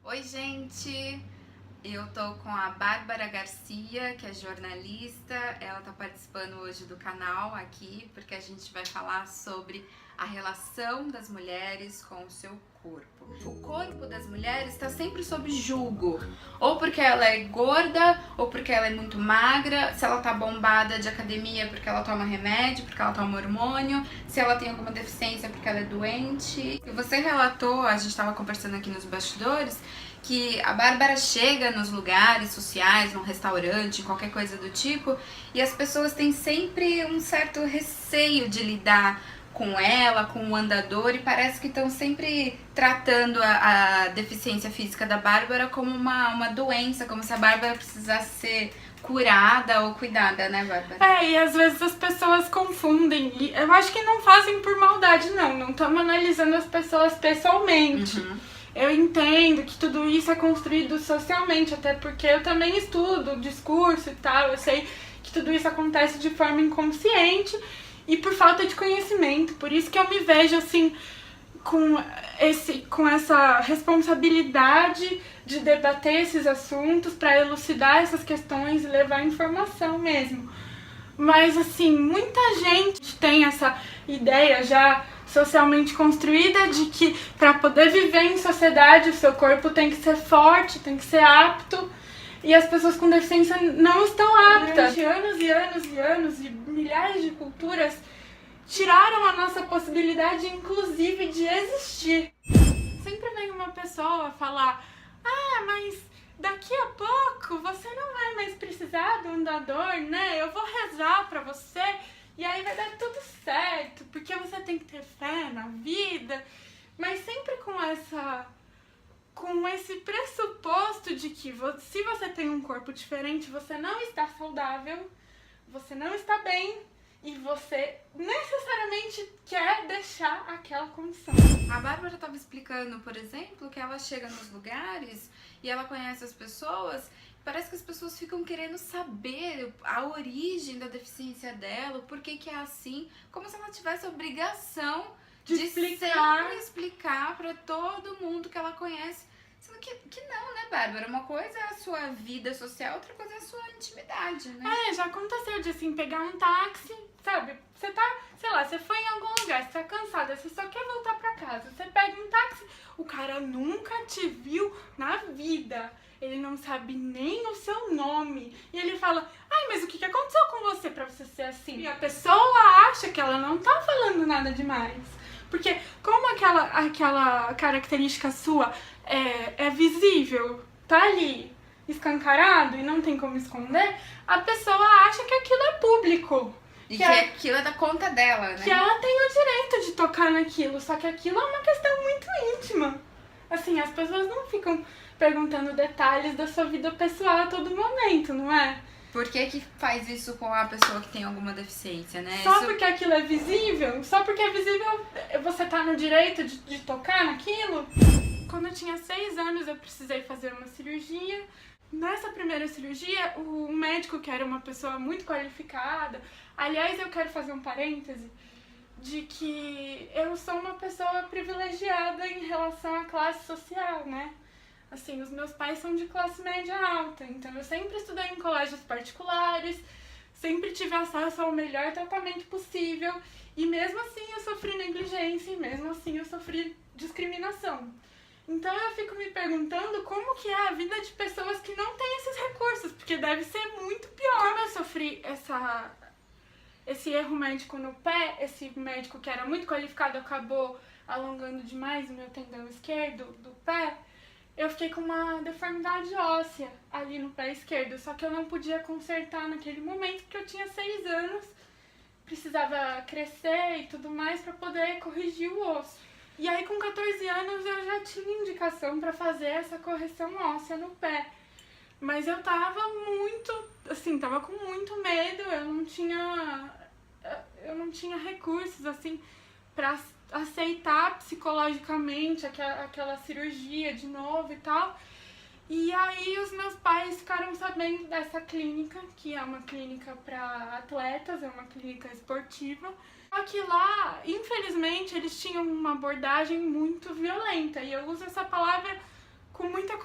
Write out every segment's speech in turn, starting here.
Oi, gente! Eu tô com a Bárbara Garcia, que é jornalista. Ela tá participando hoje do canal aqui, porque a gente vai falar sobre a relação das mulheres com o seu corpo. O corpo das mulheres está sempre sob julgo, ou porque ela é gorda, ou porque ela é muito magra, se ela tá bombada de academia porque ela toma remédio, porque ela toma hormônio, se ela tem alguma deficiência porque ela é doente. E você relatou, a gente tava conversando aqui nos bastidores, que a Bárbara chega nos lugares sociais, num restaurante, qualquer coisa do tipo, e as pessoas têm sempre um certo receio de lidar com ela, com o andador, e parece que estão sempre tratando a deficiência física da Bárbara como uma doença, como se a Bárbara precisasse ser curada ou cuidada, né, Bárbara? E às vezes as pessoas confundem. E eu acho que não fazem por maldade, não. Não estamos analisando as pessoas pessoalmente. Eu entendo que tudo isso é construído socialmente, até porque eu também estudo discurso e tal. Eu sei que tudo isso acontece de forma inconsciente e por falta de conhecimento. Por isso que eu me vejo assim com essa responsabilidade de debater esses assuntos para elucidar essas questões e levar informação mesmo. Mas assim, muita gente tem essa ideia já socialmente construída de que para poder viver em sociedade o seu corpo tem que ser forte, tem que ser apto, e as pessoas com deficiência não estão aptas. Durante anos e anos e anos e milhares de culturas tiraram a nossa possibilidade, inclusive, de existir. Sempre vem uma pessoa falar: mas daqui a pouco você não vai mais precisar do andador, né? Eu vou rezar pra você e aí vai dar tudo certo, porque você tem que ter fé na vida, mas sempre com esse pressuposto de que se você tem um corpo diferente, você não está saudável, você não está bem e você necessariamente quer deixar aquela condição. A Bárbara estava explicando, por exemplo, que ela chega nos lugares e ela conhece as pessoas. Parece que as pessoas ficam querendo saber a origem da deficiência dela, o porquê que é assim, como se ela tivesse a obrigação de sempre explicar para todo mundo que ela conhece. Sendo que não, né, Bárbara? Uma coisa é a sua vida social, outra coisa é a sua intimidade, né? Já aconteceu de, assim, pegar um táxi, sabe? Você tá, sei lá, você foi em algum lugar, você tá cansada, você só quer voltar pra casa. Você pega um táxi, o cara nunca te viu na vida. Ele não sabe nem o seu nome. E ele fala: mas o que aconteceu com você pra você ser assim? E a pessoa acha que ela não tá falando nada demais. Porque como aquela característica sua é visível, tá ali, escancarado e não tem como esconder, a pessoa acha que aquilo é público. E que aquilo é da conta dela, né? Que ela tem o direito de tocar naquilo, só que aquilo é uma questão muito íntima. Assim, as pessoas não ficam perguntando detalhes da sua vida pessoal a todo momento, não é? Por que faz isso com a pessoa que tem alguma deficiência, né? Só porque aquilo é visível? Só porque é visível você tá no direito de tocar naquilo? Quando eu tinha 6 anos, eu precisei fazer uma cirurgia. Nessa primeira cirurgia, o médico, que era uma pessoa muito qualificada... Aliás, eu quero fazer um parêntese de que eu sou uma pessoa privilegiada em relação à classe social, né? Assim, os meus pais são de classe média alta, então eu sempre estudei em colégios particulares, sempre tive acesso ao melhor tratamento possível, e mesmo assim eu sofri negligência, e mesmo assim eu sofri discriminação. Então eu fico me perguntando como que é a vida de pessoas que não têm esses recursos, porque deve ser muito pior. Como eu sofri esse erro médico no pé, esse médico que era muito qualificado acabou alongando demais o meu tendão esquerdo do pé, eu fiquei com uma deformidade óssea ali no pé esquerdo, só que eu não podia consertar naquele momento porque eu tinha 6 anos, precisava crescer e tudo mais para poder corrigir o osso. E aí com 14 anos eu já tinha indicação para fazer essa correção óssea no pé. Mas eu tava com muito medo, eu não tinha recursos, assim, pra aceitar psicologicamente aquela cirurgia de novo e tal. E aí os meus pais ficaram sabendo dessa clínica, que é uma clínica para atletas, é uma clínica esportiva. Só que lá, infelizmente, eles tinham uma abordagem muito violenta, e eu uso essa palavra com muita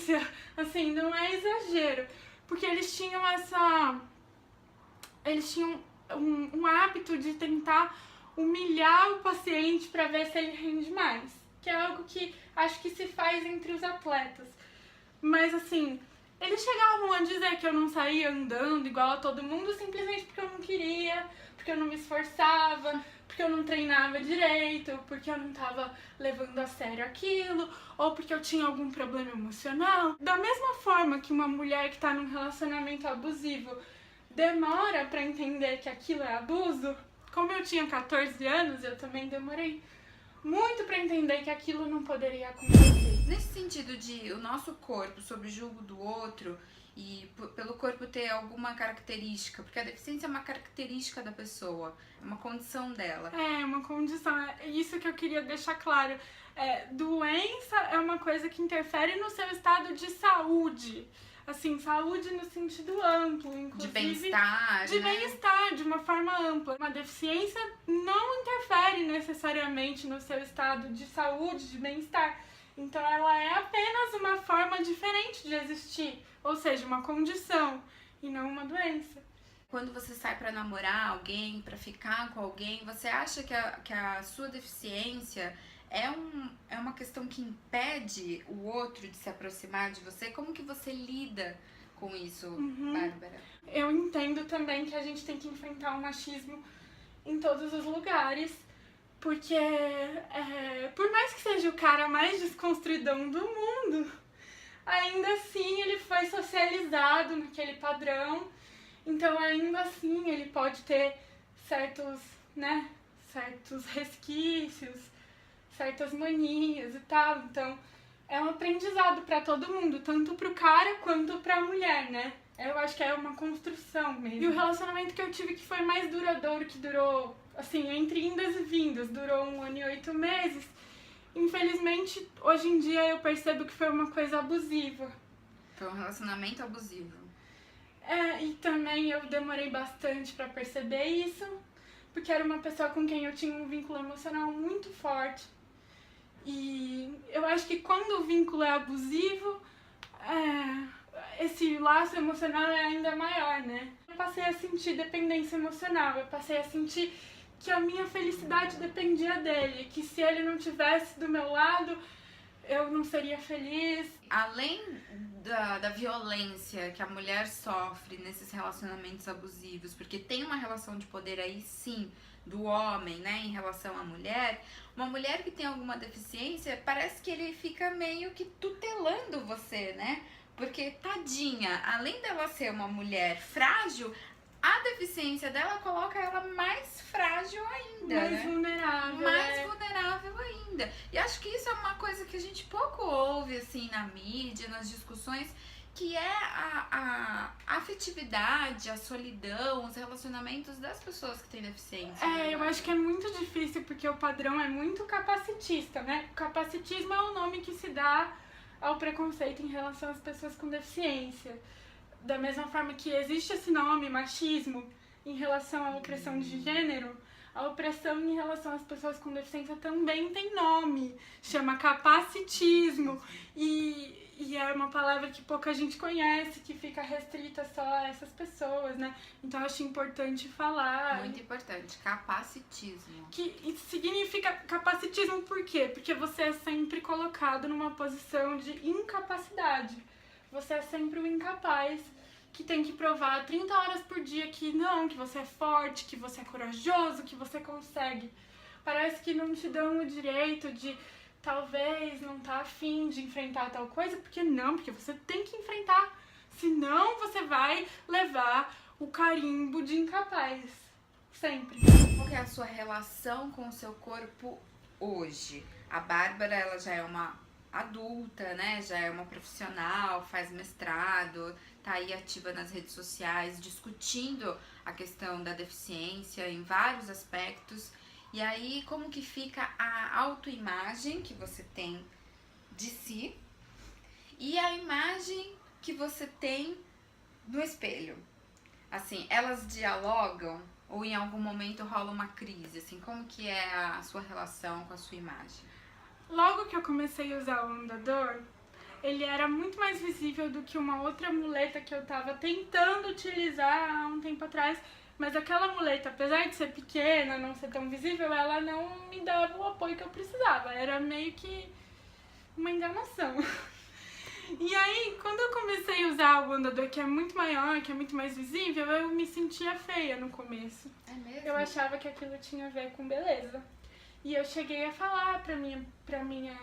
violência, assim, não é exagero, porque eles tinham um hábito de tentar humilhar o paciente para ver se ele rende mais, que é algo que acho que se faz entre os atletas. Mas assim, eles chegavam a dizer que eu não saía andando igual a todo mundo simplesmente porque eu não queria, porque eu não me esforçava, porque eu não treinava direito, porque eu não tava levando a sério aquilo, ou porque eu tinha algum problema emocional. Da mesma forma que uma mulher que tá num relacionamento abusivo demora pra entender que aquilo é abuso, como eu tinha 14 anos, eu também demorei muito pra entender que aquilo não poderia acontecer. Nesse sentido de o nosso corpo sob o julgo do outro e pelo corpo ter alguma característica, porque a deficiência é uma característica da pessoa, é uma condição dela. É uma condição, é isso que eu queria deixar claro. Doença é uma coisa que interfere no seu estado de saúde. Assim, saúde no sentido amplo, inclusive. De bem-estar, De né? bem-estar, de uma forma ampla. Uma deficiência não interfere necessariamente no seu estado de saúde, de bem-estar. Então, ela é apenas uma forma diferente de existir. Ou seja, uma condição e não uma doença. Quando você sai pra namorar alguém, pra ficar com alguém, você acha que a sua deficiência é uma questão que impede o outro de se aproximar de você? Como que você lida com isso, Bárbara? Eu entendo também que a gente tem que enfrentar o machismo em todos os lugares, porque por mais que seja o cara mais desconstruidão do mundo, ainda assim ele foi socializado naquele padrão, então ainda assim ele pode ter certos resquícios, certas manias e tal, então é um aprendizado pra todo mundo, tanto pro cara quanto pra mulher, né? Eu acho que é uma construção mesmo. E o relacionamento que eu tive que foi mais duradouro, que durou, assim, entre indas e vindas, durou 1 ano e 8 meses, infelizmente, hoje em dia eu percebo que foi uma coisa abusiva. Foi um relacionamento abusivo. E também eu demorei bastante pra perceber isso, porque era uma pessoa com quem eu tinha um vínculo emocional muito forte. E eu acho que quando o vínculo é abusivo, esse laço emocional é ainda maior, né? Eu passei a sentir dependência emocional, eu passei a sentir que a minha felicidade dependia dele, que se ele não tivesse do meu lado, eu não seria feliz. Além da violência que a mulher sofre nesses relacionamentos abusivos, porque tem uma relação de poder aí sim do homem, né, em relação à mulher, uma mulher que tem alguma deficiência, parece que ele fica meio que tutelando você, né? Porque, tadinha, além dela ser uma mulher frágil, a deficiência dela coloca ela mais frágil ainda, Mais né? vulnerável. Mais vulnerável ainda. E acho que isso é uma coisa que a gente pouco ouve, assim, na mídia, nas discussões, que é a afetividade, a solidão, os relacionamentos das pessoas que têm deficiência. Eu acho que é muito difícil porque o padrão é muito capacitista, né? O capacitismo é o nome que se dá ao preconceito em relação às pessoas com deficiência. Da mesma forma que existe esse nome, machismo, em relação à opressão de gênero, a opressão em relação às pessoas com deficiência também tem nome, chama capacitismo. E é uma palavra que pouca gente conhece, que fica restrita só a essas pessoas, né? Então eu acho importante falar. Muito importante, capacitismo. Que significa capacitismo por quê? Porque você é sempre colocado numa posição de incapacidade. Você é sempre o incapaz que tem que provar 30 horas por dia que não, que você é forte, que você é corajoso, que você consegue. Parece que não te dão o direito de talvez não tá afim de enfrentar tal coisa, porque você tem que enfrentar, senão você vai levar o carimbo de incapaz, sempre. Qual que é a sua relação com o seu corpo hoje? A Bárbara, ela já é uma adulta, né? Já é uma profissional, faz mestrado, tá aí ativa nas redes sociais, discutindo a questão da deficiência em vários aspectos. E aí, como que fica a autoimagem que você tem de si e a imagem que você tem no espelho? Assim, elas dialogam ou em algum momento rola uma crise? Assim, como que é a sua relação com a sua imagem? Logo que eu comecei a usar o andador, ele era muito mais visível do que uma outra muleta que eu tava tentando utilizar há um tempo atrás. Mas aquela muleta, apesar de ser pequena, não ser tão visível, ela não me dava o apoio que eu precisava. Era meio que uma enganação. E aí, quando eu comecei a usar o andador que é muito maior, que é muito mais visível, eu me sentia feia no começo. É mesmo? Eu achava que aquilo tinha a ver com beleza. E eu cheguei a falar pra minha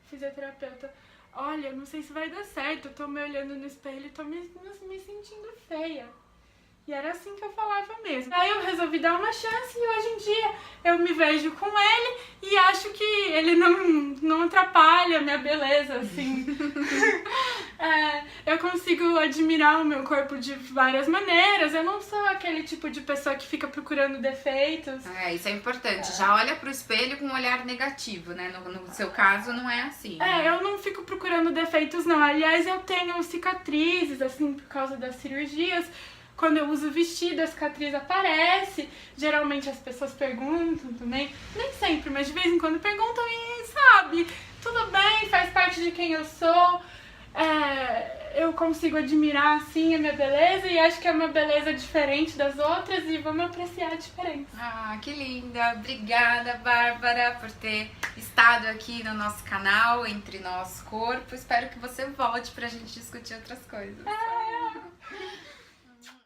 fisioterapeuta, olha, não sei se vai dar certo, eu tô me olhando no espelho e tô me sentindo feia. E era assim que eu falava mesmo. Aí eu resolvi dar uma chance e hoje em dia eu me vejo com ele e acho que ele não atrapalha a minha beleza, assim. Eu consigo admirar o meu corpo de várias maneiras. Eu não sou aquele tipo de pessoa que fica procurando defeitos. Isso é importante. Já olha pro espelho com um olhar negativo, né? No seu caso não é assim. Né? Eu não fico procurando defeitos, não. Aliás, eu tenho cicatrizes, assim, por causa das cirurgias. Quando eu uso vestido, a cicatriz aparece. Geralmente as pessoas perguntam também. Nem sempre, mas de vez em quando perguntam e sabe, tudo bem, faz parte de quem eu sou. Eu consigo admirar, assim, a minha beleza e acho que é uma beleza diferente das outras e vamos apreciar a diferença. Ah, que linda! Obrigada, Bárbara, por ter estado aqui no nosso canal, Entre Nós Corpo. Espero que você volte pra gente discutir outras coisas.